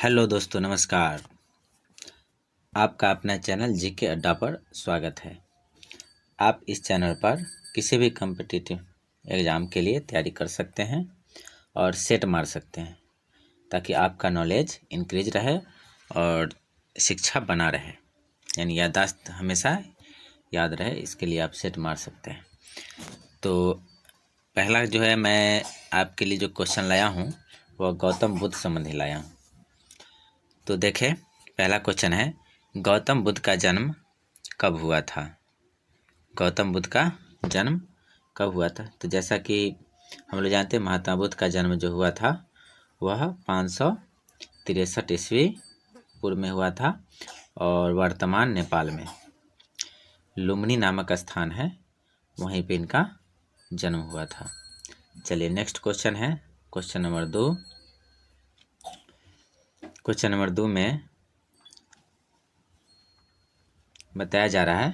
Hello दोस्तों, नमस्कार। आपका अपना चैनल जीके अड्डा पर स्वागत है। आप इस चैनल पर किसी भी कम्पिटिटिव एग्ज़ाम के लिए तैयारी कर सकते हैं और सेट मार सकते हैं, ताकि आपका नॉलेज इंक्रीज रहे और शिक्षा बना रहे, यानी याददाश्त हमेशा याद रहे। इसके लिए आप सेट मार सकते हैं। तो पहला जो है, मैं आपके लिए जो क्वेश्चन लाया हूँ वह गौतम बुद्ध संबंधी लाया हूँ। तो देखें, पहला क्वेश्चन है, गौतम बुद्ध का जन्म कब हुआ था? गौतम बुद्ध का जन्म कब हुआ था? तो जैसा कि हम लोग जानते हैं, महात्मा बुद्ध का जन्म जो हुआ था वह 563 ईस्वी पूर्व में हुआ था और वर्तमान नेपाल में लुम्बिनी नामक स्थान है, वहीं पे इनका जन्म हुआ था। चलिए नेक्स्ट क्वेश्चन है, क्वेश्चन नंबर 2। क्वेश्चन नंबर 2 में बताया जा रहा है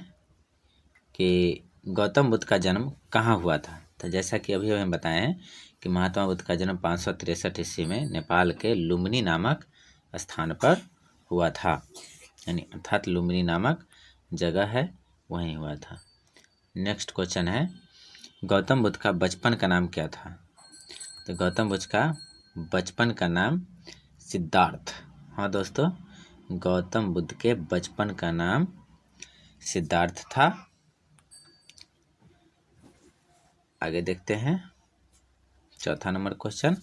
कि गौतम बुद्ध का जन्म कहाँ हुआ था। तो जैसा कि अभी हम बताए हैं कि महात्मा बुद्ध का जन्म 563 ईस्वी में नेपाल के लुम्बिनी नामक स्थान पर हुआ था, यानी अर्थात लुम्बिनी नामक जगह है, वहीं हुआ था। नेक्स्ट क्वेश्चन है, गौतम बुद्ध का बचपन का नाम क्या था? तो गौतम बुद्ध का बचपन का नाम सिद्धार्थ। हाँ दोस्तों, गौतम बुद्ध के बचपन का नाम सिद्धार्थ था। आगे देखते हैं, चौथा नंबर क्वेश्चन,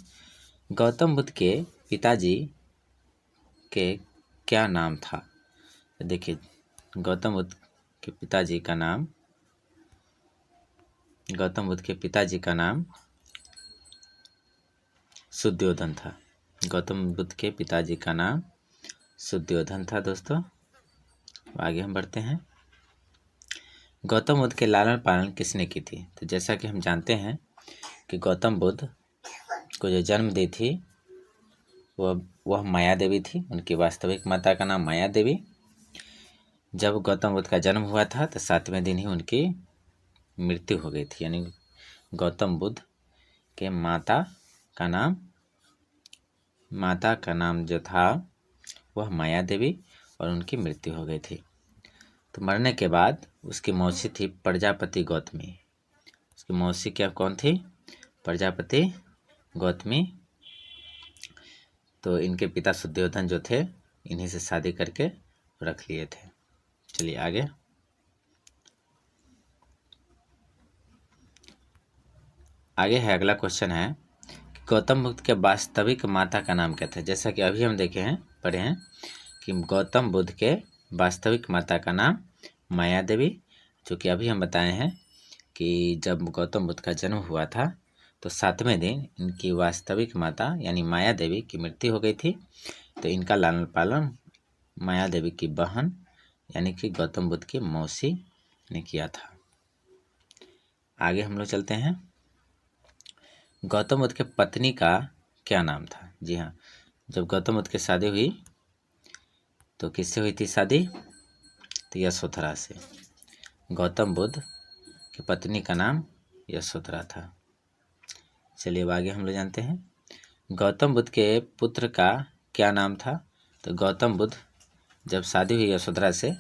गौतम बुद्ध के पिताजी के क्या नाम था? तो देखिए, गौतम बुद्ध के पिताजी का नाम सुद्योधन था। गौतम बुद्ध के पिताजी का नाम सुद्योधन था। दोस्तों आगे हम बढ़ते हैं, गौतम बुद्ध के लालन पालन किसने की थी? तो जैसा कि हम जानते हैं कि गौतम बुद्ध को जो जन्म दी थी वह माया देवी थी। उनकी वास्तविक माता का नाम माया देवी। जब गौतम बुद्ध का जन्म हुआ था तो 7वें दिन ही उनकी मृत्यु हो गई थी, यानी गौतम बुद्ध के माता का नाम जो था वह माया देवी और उनकी मृत्यु हो गई थी। तो मरने के बाद उसकी मौसी थी प्रजापति गौतमी। उसकी मौसी क्या कौन थी? प्रजापति गौतमी। तो इनके पिता सुद्योधन जो थे, इन्हीं से शादी करके रख लिए थे। चलिए आगे, है अगला क्वेश्चन है, गौतम बुद्ध के वास्तविक माता का नाम क्या था? जैसा कि अभी हम पढ़े हैं कि गौतम बुद्ध के वास्तविक माता का नाम माया देवी, जो कि अभी हम बताए हैं कि जब गौतम बुद्ध का जन्म हुआ था तो 7वें दिन इनकी वास्तविक माता यानी माया देवी की मृत्यु हो गई थी। तो इनका लालन पालन माया देवी की बहन यानी कि गौतम बुद्ध की मौसी ने किया था। आगे हम लोग चलते हैं, गौतम बुद्ध के पत्नी का क्या नाम था? जी हाँ, जब गौतम बुद्ध की शादी हुई तो किससे हुई थी शादी? तो यशोधरा से। गौतम बुद्ध की पत्नी का नाम यशोधरा था। चलिए अब आगे हम लोग जानते हैं, गौतम बुद्ध के पुत्र का क्या नाम था? तो गौतम बुद्ध जब शादी हुई यशोधरा से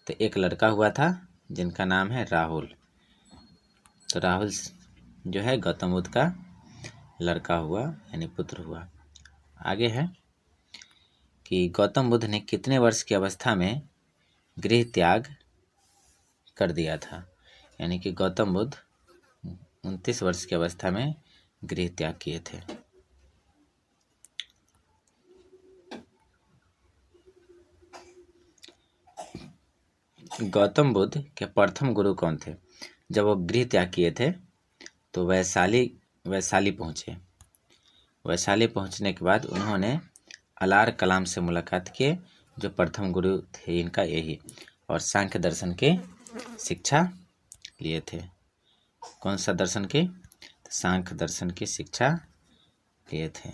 तो एक लड़का हुआ था जिनका नाम है राहुल। तो राहुल जो है गौतम बुद्ध का लड़का हुआ, यानी पुत्र हुआ। आगे है कि गौतम बुद्ध ने कितने वर्ष की अवस्था में गृह त्याग कर दिया था? यानी कि गौतम बुद्ध 29 वर्ष की अवस्था में गृह त्याग किए थे। गौतम बुद्ध के प्रथम गुरु कौन थे? जब वो गृह त्याग किए थे तो वैशाली पहुँचे। वैशाली पहुँचने के बाद उन्होंने अलार कलाम से मुलाकात किए, जो प्रथम गुरु थे इनका यही, और सांख्य दर्शन की शिक्षा लिए थे। कौन सा दर्शन की? तो सांख्य दर्शन की शिक्षा लिए थे।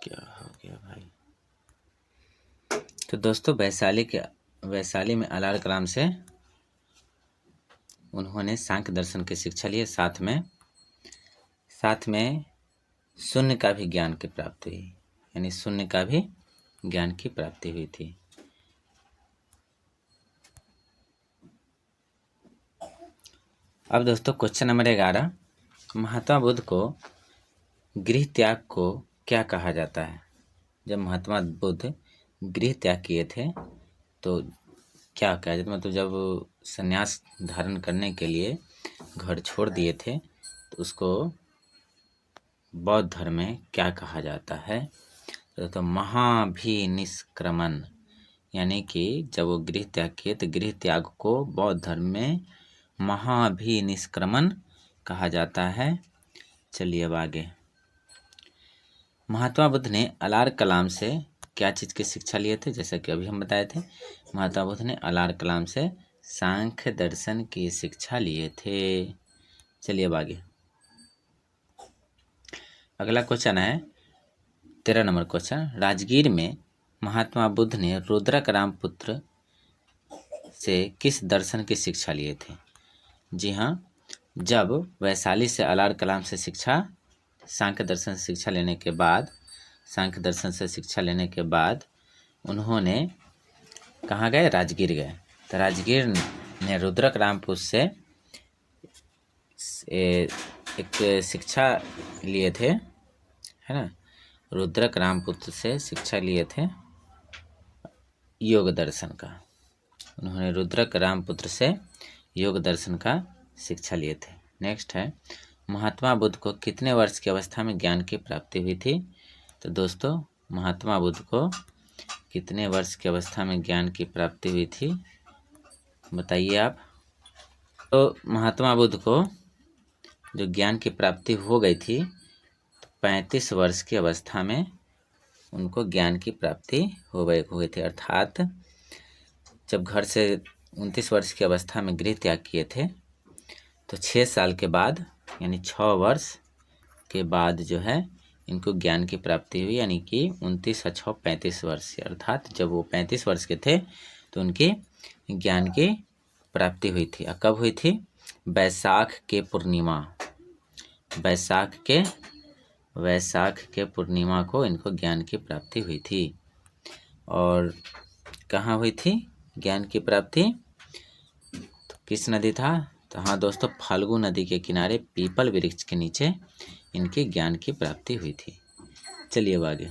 क्या हो गया भाई? तो दोस्तों वैशाली में अलार कलाम से उन्होंने सांख्य दर्शन की शिक्षा ली, साथ में शून्य का भी ज्ञान की प्राप्ति हुई, यानी शून्य का भी ज्ञान की प्राप्ति हुई थी। अब दोस्तों क्वेश्चन नंबर 11, महात्मा बुद्ध को गृह त्याग को क्या कहा जाता है? जब महात्मा बुद्ध गृह त्याग किए थे तो क्या कहा जाता, मतलब जब संन्यास धारण करने के लिए घर छोड़ दिए थे तो उसको बौद्ध धर्म में क्या कहा जाता है? तो महाभिनिष्क्रमण, यानी कि जब वो गृह त्याग किए तो गृह त्याग को बौद्ध धर्म में महाभिनिष्क्रमण कहा जाता है। चलिए अब आगे। महात्मा बुद्ध ने अलार कलाम से क्या चीज़ की शिक्षा लिए थे? जैसा कि अभी हम बताए थे, महात्मा बुद्ध ने अलार कलाम से सांख्य दर्शन की शिक्षा लिए थे। चलिए अब आगे। अगला क्वेश्चन है 13 नंबर क्वेश्चन, राजगीर में महात्मा बुद्ध ने रुद्रक रामपुत्र से किस दर्शन की शिक्षा लिए थे? जी हाँ, जब वैशाली से अलार कलाम से सांख्य दर्शन से शिक्षा लेने के बाद उन्होंने कहाँ गए? राजगीर गए। तो राजगीर ने रुद्रक रामपुत्र से एक शिक्षा लिए थे, है ना, रुद्रक रामपुत्र से शिक्षा लिए थे योग दर्शन का। उन्होंने रुद्रक रामपुत्र से योग दर्शन का शिक्षा लिए थे। नेक्स्ट है, महात्मा बुद्ध को कितने वर्ष की अवस्था में ज्ञान की प्राप्ति हुई थी? तो दोस्तों महात्मा बुद्ध को कितने वर्ष की अवस्था में ज्ञान की प्राप्ति हुई थी, बताइए आप। तो महात्मा बुद्ध को जो ज्ञान की प्राप्ति हो गई थी, तो 35 वर्ष की अवस्था में उनको ज्ञान की प्राप्ति हो गई थी। अर्थात जब घर से 29 वर्ष की अवस्था में गृह त्याग किए थे तो 6 साल के बाद, यानी 6 वर्ष के बाद जो है इनको ज्ञान की प्राप्ति हुई, यानी कि 29 और 6 35 वर्ष। अर्थात जब वो 35 वर्ष के थे तो उनकी ज्ञान की प्राप्ति हुई थी। और कब हुई थी? वैशाख के पूर्णिमा को इनको ज्ञान की प्राप्ति हुई थी। और कहाँ हुई थी ज्ञान की प्राप्ति? तो किस नदी था? तो हाँ दोस्तों, फाल्गु नदी के किनारे पीपल वृक्ष के नीचे इनकी ज्ञान की प्राप्ति हुई थी। चलिए अब आगे।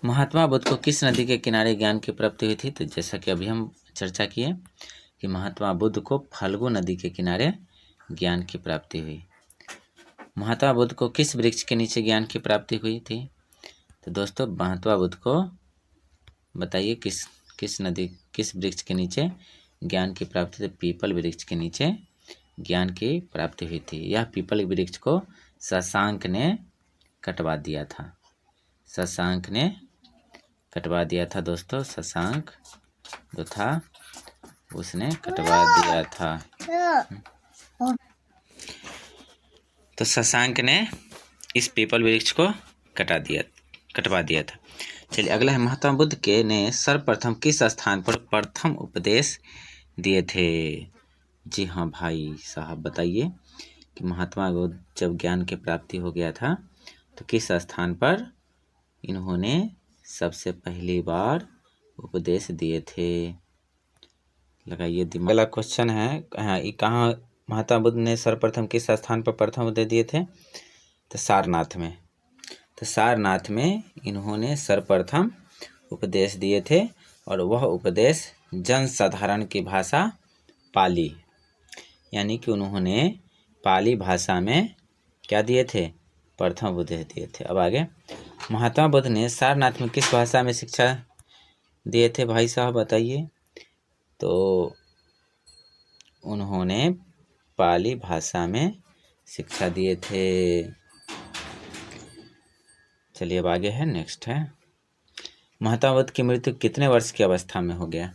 महात्मा बुद्ध को किस नदी के किनारे ज्ञान की प्राप्ति हुई थी? तो जैसा कि अभी हम चर्चा किए कि महात्मा बुद्ध को फाल्गु नदी के किनारे ज्ञान की प्राप्ति हुई। महात्मा बुद्ध को किस वृक्ष के नीचे ज्ञान की प्राप्ति हुई थी? तो दोस्तों महात्मा बुद्ध को बताइए किस वृक्ष के नीचे ज्ञान की प्राप्ति? तो पीपल वृक्ष के नीचे ज्ञान की प्राप्ति हुई थी। यह पीपल वृक्ष को शशांक ने कटवा दिया था। दोस्तों शशांक जो था उसने कटवा दिया था। तो शशांक ने इस पीपल वृक्ष को कटवा दिया था। चलिए अगला है, महात्मा बुद्ध के ने सर्वप्रथम किस स्थान पर प्रथम उपदेश दिए थे? जी हाँ भाई साहब, बताइए कि महात्मा बुद्ध जब ज्ञान की प्राप्ति हो गया था तो किस स्थान पर इन्होंने सबसे पहली बार उपदेश दिए थे? लगाइए दिमाग। अगला क्वेश्चन है, कहाँ महात्मा बुद्ध ने सर्वप्रथम किस स्थान पर प्रथम उपदेश दिए थे? तो सारनाथ में। तो सारनाथ में इन्होंने सर्वप्रथम उपदेश दिए थे और वह उपदेश जनसाधारण की भाषा पाली, यानी कि उन्होंने पाली भाषा में क्या दिए थे? प्रथम उपदेश दिए थे। अब आगे, महात्मा बुद्ध ने सारनाथ में किस भाषा में शिक्षा दिए थे भाई साहब, बताइए। तो उन्होंने पाली भाषा में शिक्षा दिए थे। चलिए अब आगे है, नेक्स्ट है, महात्मा बुद्ध की मृत्यु कितने वर्ष की अवस्था में हो गया?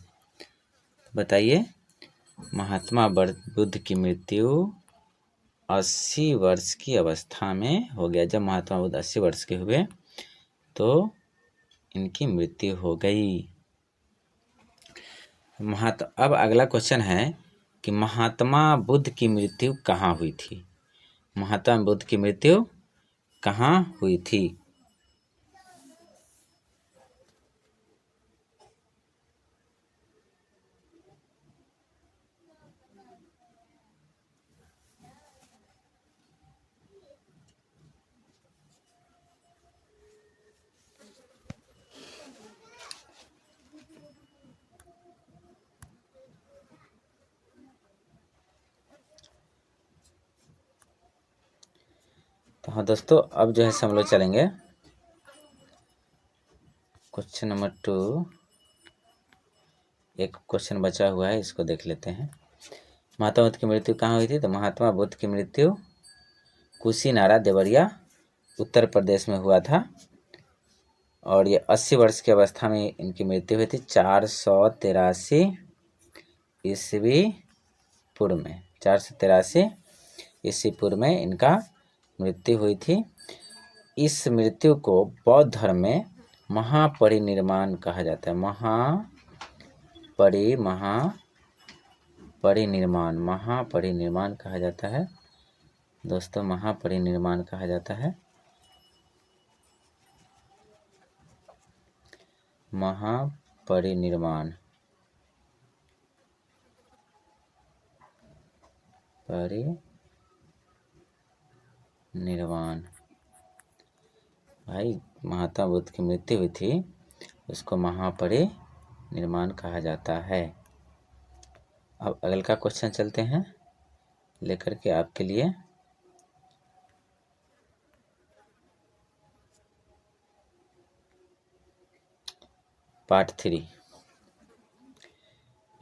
बताइए। महात्मा बुद्ध की मृत्यु 80 वर्ष की अवस्था में हो गया। जब महात्मा बुद्ध 80 वर्ष के हुए तो इनकी मृत्यु हो गई। अब अगला क्वेश्चन है कि महात्मा बुद्ध की मृत्यु कहाँ हुई थी। महात्मा बुद्ध की मृत्यु कहाँ हुई थी। तो हाँ दोस्तों, अब जो है हम लोग चलेंगे क्वेश्चन नंबर 2। एक क्वेश्चन बचा हुआ है, इसको देख लेते हैं। महात्मा बुद्ध की मृत्यु कहाँ हुई थी। तो महात्मा बुद्ध की मृत्यु कुशीनारा देवरिया उत्तर प्रदेश में हुआ था और ये 80 वर्ष की अवस्था में इनकी मृत्यु हुई थी 483 ईस्वी पूर्व में। 483 ईस्वी पूर्व में इनका मृत्यु हुई थी। इस मृत्यु को बौद्ध धर्म में महापरिनिर्वाण कहा जाता है। महापरिनिर्वाण कहा जाता है दोस्तों, महापरिनिर्वाण कहा जाता है। महापरिनिर्वाण भाई, महात्मा बुद्ध की मृत्यु हुई थी, उसको महापरिनिर्वाण कहा जाता है। अब अगले का क्वेश्चन चलते हैं लेकर के आपके लिए। पार्ट 3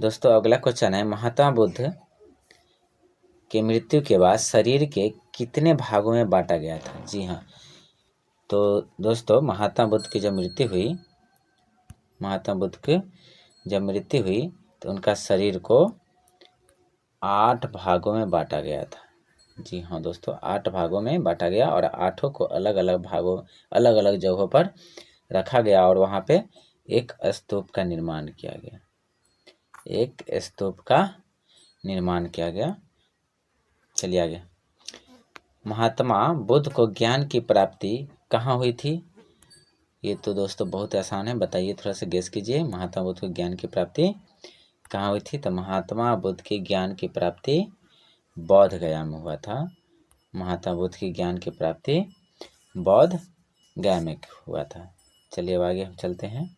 दोस्तों, अगला क्वेश्चन है महात्मा बुद्ध के मृत्यु के बाद शरीर के कितने भागों में बांटा गया था। जी हाँ, तो दोस्तों महात्मा बुद्ध की जब मृत्यु हुई तो उनका शरीर को 8 भागों में बांटा गया था। जी हाँ दोस्तों, 8 भागों में बांटा गया और 8 को अलग अलग जगहों पर रखा गया और वहाँ पे एक स्तूप का निर्माण किया गया। चलिए आगे। महात्मा बुद्ध को ज्ञान की प्राप्ति कहाँ हुई थी। ये तो दोस्तों बहुत आसान है, बताइए, थोड़ा सा गेस कीजिए। महात्मा बुद्ध को ज्ञान की प्राप्ति कहाँ हुई थी। तो महात्मा बुद्ध की ज्ञान की प्राप्ति बौद्ध गया में हुआ था। महात्मा बुद्ध की ज्ञान की प्राप्ति बौद्ध गया में हुआ था। चलिए अब आगे हम चलते हैं।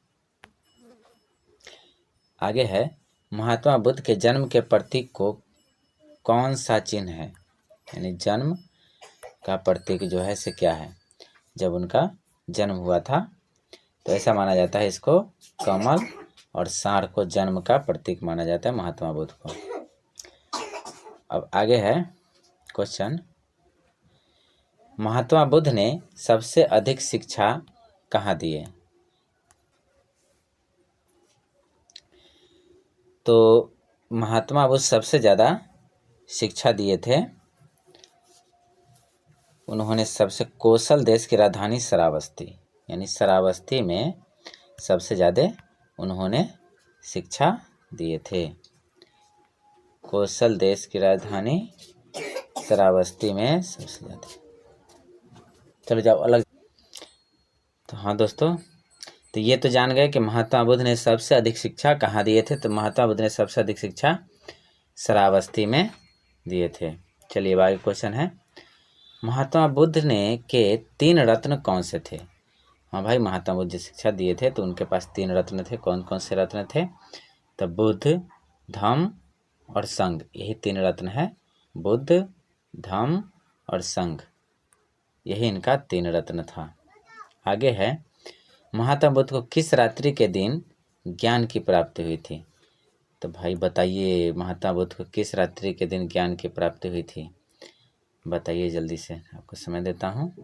आगे है महात्मा बुद्ध के जन्म के प्रतीक को कौन सा चिन्ह है। यानी जन्म का प्रतीक जो है से क्या है। जब उनका जन्म हुआ था तो ऐसा माना जाता है, इसको कमल और सांड को जन्म का प्रतीक माना जाता है महात्मा बुद्ध को। अब आगे है क्वेश्चन, महात्मा बुद्ध ने सबसे अधिक शिक्षा कहाँ दी है। तो महात्मा बुद्ध सबसे ज़्यादा शिक्षा दिए थे, उन्होंने सबसे कौशल देश की राजधानी श्रावस्ती, यानी श्रावस्ती में सबसे ज़्यादा उन्होंने शिक्षा दिए थे। कौशल देश की राजधानी श्रावस्ती में सबसे ज़्यादा। चलो जाओ अलग। तो हाँ दोस्तों, तो ये तो जान गए कि महात्मा बुद्ध ने सबसे अधिक शिक्षा कहाँ दिए थे। तो महात्मा बुद्ध ने सबसे अधिक शिक्षा श्रावस्ती में दिए थे। चलिए आगे क्वेश्चन है, महात्मा बुद्ध ने के 3 रत्न कौन से थे। हाँ भाई, महात्मा बुद्ध जो शिक्षा दिए थे तो उनके पास 3 रत्न थे। कौन कौन से रत्न थे। तो बुद्ध, धम्म और संघ, यही 3 रत्न है। बुद्ध, धम्म और संघ, यही इनका 3 रत्न था। आगे है, महात्मा बुद्ध को किस रात्रि के दिन ज्ञान की प्राप्ति हुई थी। तो भाई बताइए, महात्मा बुद्ध को किस रात्रि के दिन ज्ञान की प्राप्ति हुई थी, बताइए जल्दी से, आपको समय देता हूँ।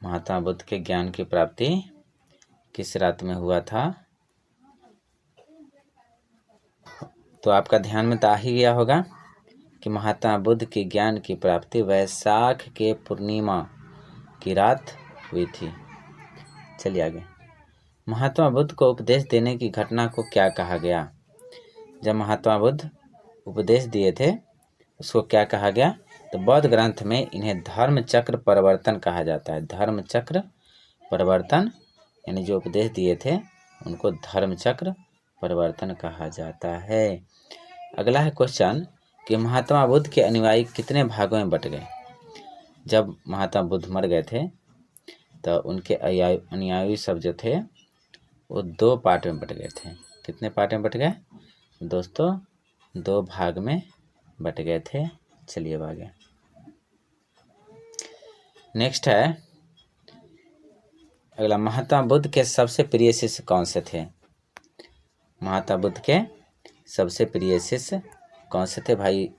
महात्मा बुद्ध के ज्ञान की प्राप्ति किस रात में हुआ था। तो आपका ध्यान में तो आ ही गया होगा कि महात्मा बुद्ध की ज्ञान की प्राप्ति वैशाख के पूर्णिमा की रात हुई थी। चलिए आगे, महात्मा बुद्ध को उपदेश देने की घटना को क्या कहा गया। जब महात्मा बुद्ध उपदेश दिए थे उसको क्या कहा गया? तो बौद्ध ग्रंथ में इन्हें धर्म चक्र परिवर्तन कहा जाता है। धर्म चक्र परिवर्तन यानी जो उपदेश दिए थे उनको धर्म चक्र परिवर्तन कहा जाता है। अगला है क्वेश्चन कि महात्मा बुद्ध के अनुयायी कितने भागों में बट गए? जब महात्मा बुद्ध मर गए थे तो उनके अनुयायी सब जो थे वो 2 पार्ट में बट गए थे। कितने पार्ट में बट गए दोस्तों? 2 भाग में बट गए थे। चलिए अब आगे नेक्स्ट है अगला, महात्मा बुद्ध के सबसे प्रिय शिष्य कौन से थे? महात्मा बुद्ध के सबसे प्रिय शिष्य कौन से थे भाई?